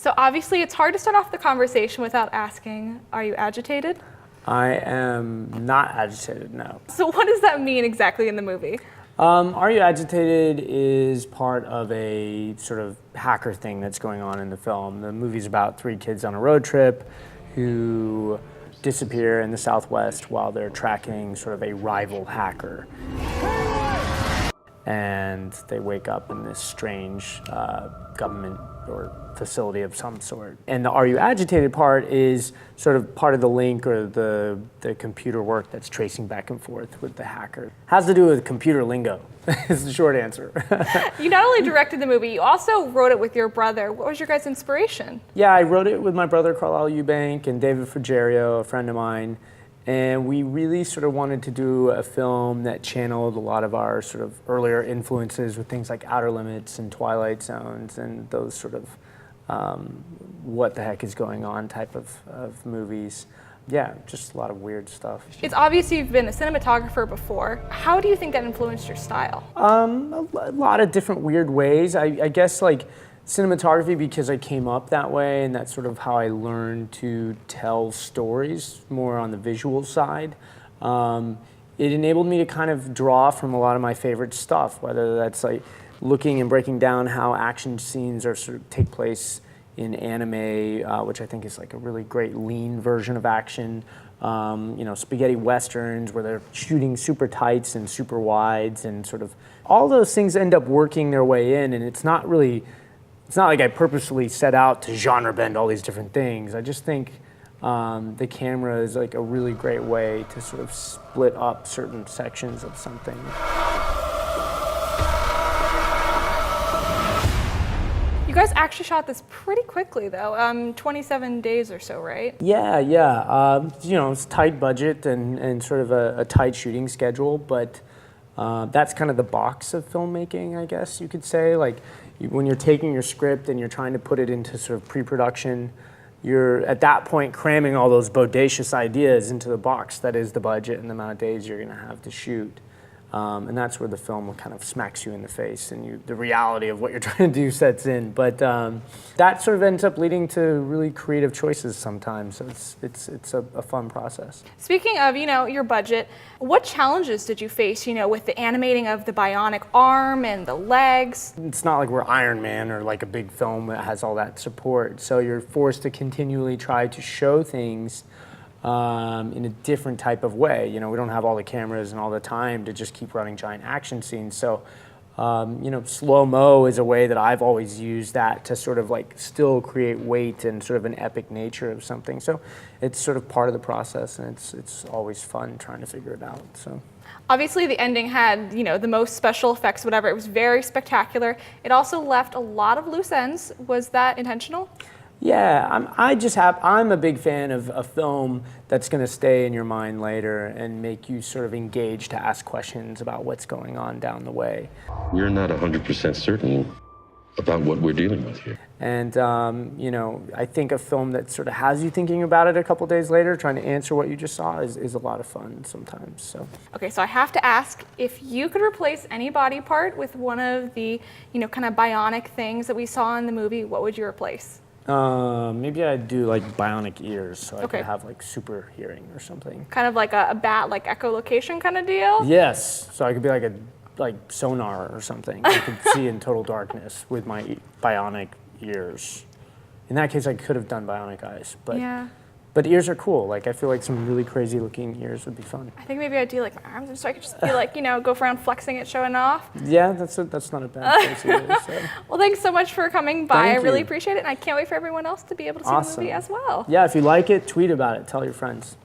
So obviously it's hard to start off the conversation without asking, are you agitated? I am not agitated, no. So what does that mean exactly in the movie? Are You Agitated is part of a sort of hacker thing that's going on in the film. The movie's about 3 kids on a road trip who disappear in the Southwest while they're tracking sort of a rival hacker. And they wake up in this strange government or facility of some sort. And the Are You Agitated part is sort of part of the link or the computer work that's tracing back and forth with the hacker. Has to do with computer lingo, is the short answer. You not only directed the movie, you also wrote it with your brother. What was your guys' inspiration? Yeah, I wrote it with my brother, William Eubank, and David Frigerio, a friend of mine. And we really sort of wanted to do a film that channeled a lot of our sort of earlier influences with things like Outer Limits and Twilight Zones and those sort of what the heck is going on type of movies. Yeah, just a lot of weird stuff. It's obvious you've been a cinematographer before. How do you think that influenced your style? A lot of different weird ways. I guess like cinematography, because I came up that way, and that's sort of how I learned to tell stories more on the visual side. It enabled me to kind of draw from a lot of my favorite stuff, whether that's like looking and breaking down how action scenes are sort of take place in anime, which I think is like a really great lean version of action. You know, spaghetti westerns where they're shooting super tights and super wides, and sort of all those things end up working their way in, and it's not like I purposely set out to genre bend all these different things. I just think the camera is like a really great way to sort of split up certain sections of something. You guys actually shot this pretty quickly though, 27 days or so, right? Yeah. You know, it's tight budget and sort of a tight shooting schedule, but that's kind of the box of filmmaking, I guess you could say. Like, when you're taking your script and you're trying to put it into sort of pre-production, you're at that point cramming all those bodacious ideas into the box that is the budget and the amount of days you're going to have to shoot. And that's where the film kind of smacks you in the face and the reality of what you're trying to do sets in. But that sort of ends up leading to really creative choices sometimes. So it's a fun process. Speaking of, you know, your budget, what challenges did you face, you know, with the animating of the bionic arm and the legs? It's not like we're Iron Man or like a big film that has all that support. So you're forced to continually try to show things in a different type of way. You know, we don't have all the cameras and all the time to just keep running giant action scenes. So, you know, slow-mo is a way that I've always used that to sort of like still create weight and sort of an epic nature of something. So it's sort of part of the process, and it's always fun trying to figure it out. So. Obviously the ending had, you know, the most special effects, whatever. It was very spectacular. It also left a lot of loose ends. Was that intentional? Yeah, I'm a big fan of a film that's going to stay in your mind later and make you sort of engage to ask questions about what's going on down the way. We're not 100% certain about what we're dealing with here. And, you know, I think a film that sort of has you thinking about it a couple days later, trying to answer what you just saw is a lot of fun sometimes. So. Okay, so I have to ask, if you could replace any body part with one of the, you know, kind of bionic things that we saw in the movie, what would you replace? Maybe I'd do like bionic ears, so I Okay. could have like super hearing or something. Kind of like a bat, like echolocation kind of deal? Yes, so I could be like sonar or something. I could see in total darkness with my bionic ears. In that case, I could have done bionic eyes, but Yeah. But ears are cool. Like, I feel like some really crazy looking ears would be fun. I think maybe I'd do like my arms, so I could just be like, you know, go around flexing it, showing off. Yeah, that's not a bad choice either. So. Well, thanks so much for coming by. Thank I really you. appreciate it, and I can't wait for everyone else to be able to see the movie as well. Yeah, if you like it, tweet about it. Tell your friends.